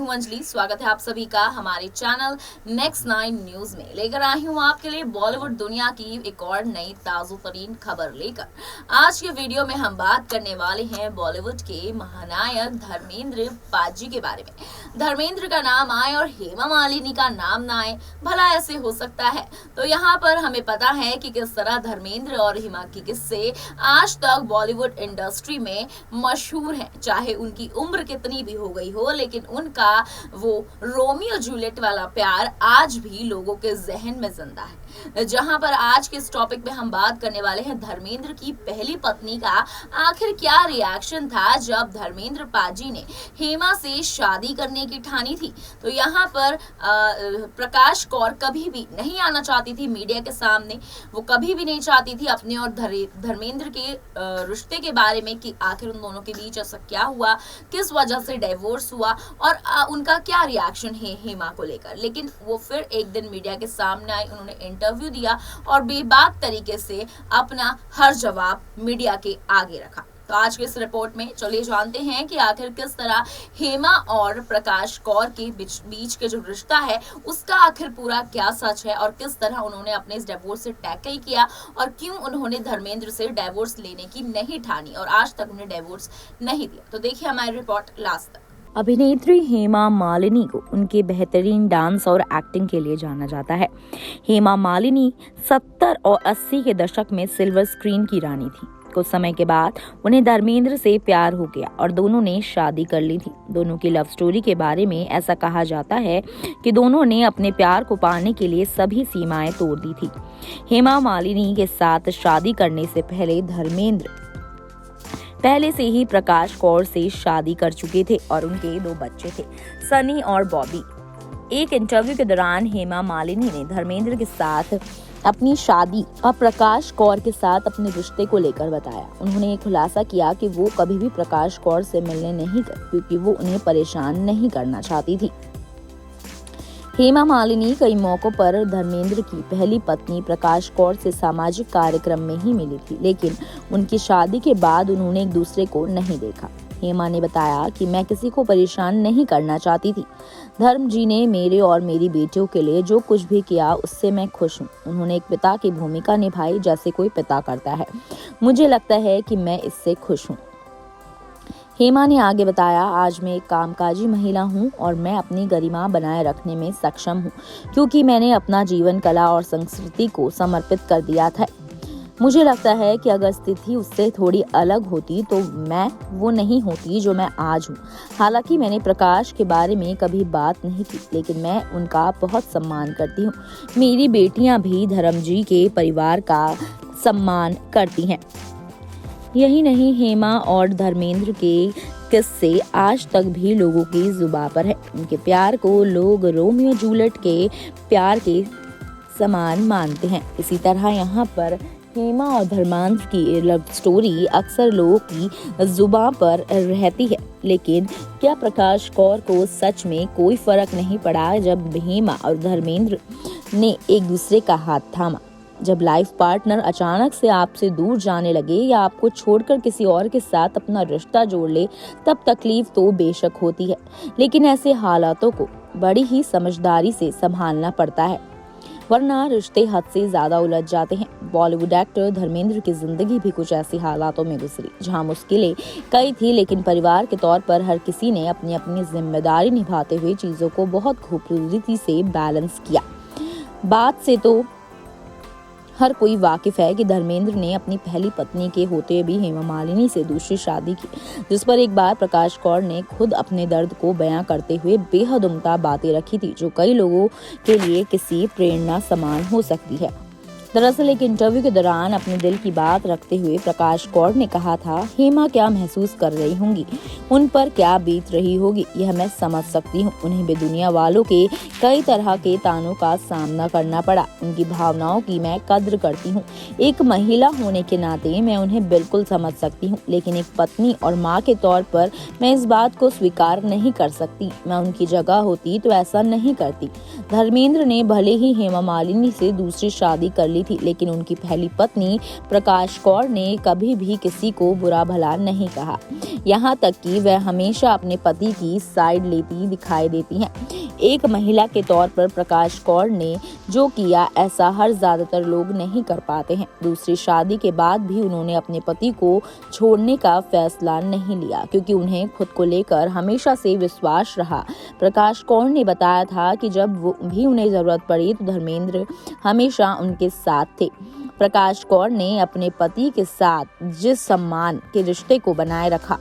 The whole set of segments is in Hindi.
हूं अंजलि। स्वागत है आप सभी का हमारे चैनल नेक्स्ट 9 न्यूज में। लेकर आई हूं आपके लिए बॉलीवुड दुनिया की एक और नई ताज़ा तरीन खबर लेकर। आज के वीडियो में हम बात करने वाले हैं बॉलीवुड के महानायक धर्मेंद्र पाजी के बारे में। धर्मेंद्र का नाम आए और हेमा मालिनी का नाम ना आए, भला ऐसे हो सकता है? तो यहाँ पर हमें पता है कि किस तरह धर्मेंद्र और हेमा के किस्से आज तक बॉलीवुड इंडस्ट्री में मशहूर हैं। चाहे उनकी उम्र कितनी भी हो गई हो, लेकिन उनका वो रोमियो जूलियट वाला प्यार आज भी लोगों के जहन में जिंदा है। जहां पर आज के इस टॉपिक पे हम बात करने वाले हैं धर्मेंद्र की पहली पत्नी का आखिर क्या रिएक्शन था जब धर्मेंद्र पाजी ने हेमा से शादी करने की ठानी थी। तो यहाँ पर प्रकाश कौर कभी भी नहीं आना चाहती थी मीडिया के सामने। वो कभी भी नहीं चाहती थी अपने और धर्मेंद्र के रिश्ते के बारे में कि आखिर उन दोनों के बीच ऐसा क्या हुआ, किस वजह से डिवोर्स हुआ और उनका क्या रिएक्शन है हेमा को लेकर। लेकिन वो फिर एक दिन मीडिया के सामने आई, उन्होंने इंटरव्यू दिया और बेबाक तरीके से अपना हर जवाब मीडिया के आगे रखा। तो आज के इस रिपोर्ट में चलिए जानते हैं कि आखिर किस तरह हेमा और प्रकाश कौर के बीच के जो रिश्ता है उसका आखिर पूरा क्या सच है और किस तरह उन्होंने अपने इस डिवोर्स से टैकल किया और क्यों उन्होंने धर्मेंद्र से डिवोर्स लेने की नहीं ठानी और आज तक उन्हें डिवोर्स नहीं दिया। तो देखिए हमारी रिपोर्ट लास्ट तक। अभिनेत्री हेमा मालिनी को उनके बेहतरीन डांस और एक्टिंग के लिए जाना जाता है। हेमा मालिनी 70 और 80 के दशक में सिल्वर स्क्रीन की रानी थी। कुछ समय के बाद उन्हें धर्मेंद्र से प्यार हो गया और दोनों ने शादी कर ली थी। दोनों की लव स्टोरी के बारे में ऐसा कहा जाता है कि दोनों ने अपने प्यार को पाने के लिए सभी सीमाएं तोड़ दी थी। हेमा मालिनी के साथ शादी करने से पहले धर्मेंद्र पहले से ही प्रकाश कौर से शादी कर चुके थे और उनके 2 बच्चे थे, सनी और बॉबी। एक इंटरव्यू के दौरान हेमा मालिनी ने धर्मेंद्र के साथ अपनी शादी और प्रकाश कौर के साथ अपने रिश्ते को लेकर बताया। उन्होंने खुलासा किया कि वो कभी भी प्रकाश कौर से मिलने नहीं गए क्योंकि वो उन्हें परेशान नहीं करना चाहती थी। हेमा मालिनी कई मौकों पर धर्मेंद्र की पहली पत्नी प्रकाश कौर से सामाजिक कार्यक्रम में ही मिली थी, लेकिन उनकी शादी के बाद उन्होंने एक दूसरे को नहीं देखा। हेमा ने बताया कि मैं किसी को परेशान नहीं करना चाहती थी। धर्म जी ने मेरे और मेरी बेटियों के लिए जो कुछ भी किया उससे मैं खुश हूँ। उन्होंने एक पिता की भूमिका निभाई जैसे कोई पिता करता है। मुझे लगता है कि मैं इससे खुश हूँ। हेमा ने आगे बताया, आज मैं एक कामकाजी महिला हूँ और मैं अपनी गरिमा बनाए रखने में सक्षम हूँ क्योंकि मैंने अपना जीवन कला और संस्कृति को समर्पित कर दिया था। मुझे लगता है कि अगर स्थिति उससे थोड़ी अलग होती तो मैं वो नहीं होती जो मैं आज हूँ। हालांकि मैंने प्रकाश के बारे में कभी बात नहीं की, लेकिन मैं उनका बहुत सम्मान करती हूँ। मेरी बेटियाँ भी धर्मजी के परिवार का सम्मान करती हैं। यही नहीं, हेमा और धर्मेंद्र के किस्से आज तक भी लोगों की जुबान पर है। उनके प्यार को लोग रोमियो जूलियट के प्यार के समान मानते हैं। इसी तरह यहाँ पर हेमा और धर्मेंद्र की लव स्टोरी अक्सर लोगों की जुबान पर रहती है। लेकिन क्या प्रकाश कौर को सच में कोई फर्क नहीं पड़ा जब हेमा और धर्मेंद्र ने एक दूसरे का हाथ थामा? जब लाइफ पार्टनर अचानक से आपसे दूर जाने लगे या आपको छोड़कर किसी और के साथ अपना रिश्ता जोड़ ले, तब तकलीफ तो बेशक होती है, लेकिन ऐसे हालातों को बड़ी ही समझदारी से संभालना पड़ता है, वरना रिश्ते हद से ज्यादा उलझ जाते हैं। बॉलीवुड एक्टर धर्मेंद्र की जिंदगी भी कुछ ऐसी हालातों में गुजरी जहां मुश्किलें कई थी, लेकिन परिवार के तौर पर हर किसी ने अपनी अपनी जिम्मेदारी निभाते हुए चीजों को बहुत खूबसूरती से बैलेंस किया। बात से तो हर कोई वाकिफ है कि धर्मेंद्र ने अपनी पहली पत्नी के होते भी हेमा मालिनी से दूसरी शादी की, जिस पर एक बार प्रकाश कौर ने खुद अपने दर्द को बयां करते हुए बेहद उम्दा बातें रखी थी, जो कई लोगों के लिए किसी प्रेरणा समान हो सकती है। दरअसल एक इंटरव्यू के दौरान अपने दिल की बात रखते हुए प्रकाश कौर ने कहा था, हेमा क्या महसूस कर रही होंगी, उन पर क्या बीत रही होगी, यह मैं समझ सकती हूँ। उन्हें भी दुनिया वालों के कई तरह के तानों का सामना करना पड़ा। उनकी भावनाओं की मैं कद्र करती हूँ। एक महिला होने के नाते मैं उन्हें बिल्कुल समझ सकती हूँ, लेकिन एक पत्नी और माँ के तौर पर मैं इस बात को स्वीकार नहीं कर सकती। मैं उनकी जगह होती तो ऐसा नहीं करती। धर्मेंद्र ने भले ही हेमा मालिनी से दूसरी शादी कर ली, वाली थी, लेकिन उनकी पहली पत्नी प्रकाश कौर ने कभी भी किसी को बुरा भला नहीं कहा। यहाँ तक कि वह हमेशा अपने पति की साइड लेती दिखाई देती हैं। एक महिला के तौर पर प्रकाश कौर ने जो किया ऐसा हर ज्यादातर लोग नहीं कर पाते हैं। दूसरी शादी के बाद भी उन्होंने अपने पति को छोड़ने का फैसला नहीं लिया, क्योंकि उन्हें खुद को लेकर हमेशा से विश्वास रहा। प्रकाश कौर ने बताया था कि जब भी उन्हें जरूरत पड़ी तो धर्मेंद्र हमेशा उनके साथ थे। प्रकाश कौर ने अपने पति के साथ जिस सम्मान के रिश्ते को बनाए रखा,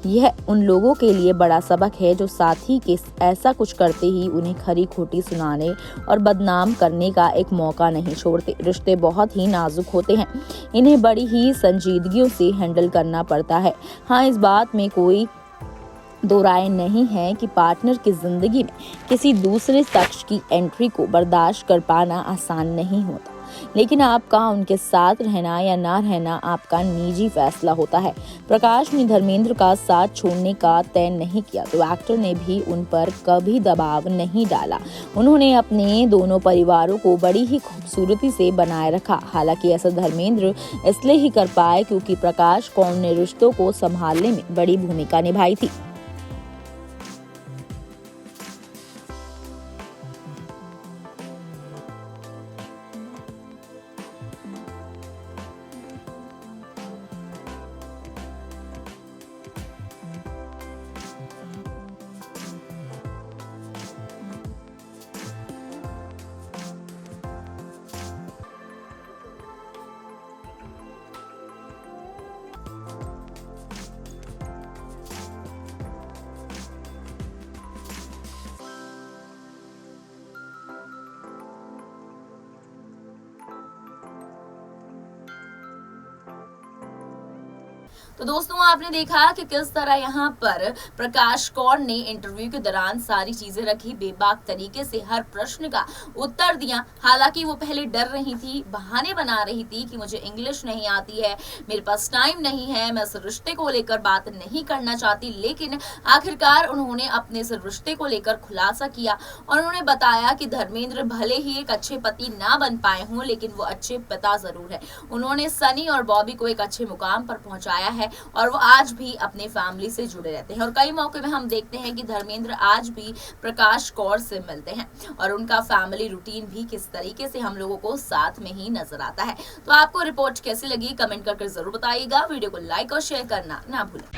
यह उन लोगों के लिए बड़ा सबक है जो साथी के ऐसा कुछ करते ही उन्हें खरी खोटी सुनाने और बदनाम करने का एक मौका नहीं छोड़ते। रिश्ते बहुत ही नाजुक होते हैं, इन्हें बड़ी ही संजीदगियों से हैंडल करना पड़ता है। हाँ, इस बात में कोई दो राय नहीं है कि पार्टनर की जिंदगी में किसी दूसरे शख्स की एंट्री को बर्दाश्त कर पाना आसान नहीं होता, लेकिन आपका उनके साथ रहना या ना रहना आपका निजी फैसला होता है। प्रकाश ने धर्मेंद्र का साथ छोड़ने का तय नहीं किया तो एक्टर ने भी उन पर कभी दबाव नहीं डाला। उन्होंने अपने दोनों परिवारों को बड़ी ही खूबसूरती से बनाए रखा। हालांकि ऐसा धर्मेंद्र इसलिए ही कर पाए क्योंकि प्रकाश कौर ने रिश्तों को संभालने में बड़ी भूमिका निभाई थी। तो दोस्तों, आपने देखा कि किस तरह यहाँ पर प्रकाश कौर ने इंटरव्यू के दौरान सारी चीजें रखी, बेबाक तरीके से हर प्रश्न का उत्तर दिया। हालांकि वो पहले डर रही थी, बहाने बना रही थी कि मुझे इंग्लिश नहीं आती है, मेरे पास टाइम नहीं है, मैं इस रिश्ते को लेकर बात नहीं करना चाहती। लेकिन आखिरकार उन्होंने अपने इस रिश्ते को लेकर खुलासा किया और उन्होंने बताया कि धर्मेंद्र भले ही एक अच्छे पति ना बन पाए हों, लेकिन वो अच्छे पिता जरूर है। उन्होंने सनी और बॉबी को एक अच्छे मुकाम पर पहुंचाया है और वो आज भी अपने फैमिली से जुड़े रहते हैं। और कई मौके में हम देखते हैं कि धर्मेंद्र आज भी प्रकाश कौर से मिलते हैं और उनका फैमिली रूटीन भी किस तरीके से हम लोगों को साथ में ही नजर आता है। तो आपको रिपोर्ट कैसी लगी कमेंट करके जरूर बताइएगा। वीडियो को लाइक और शेयर करना ना भूलें।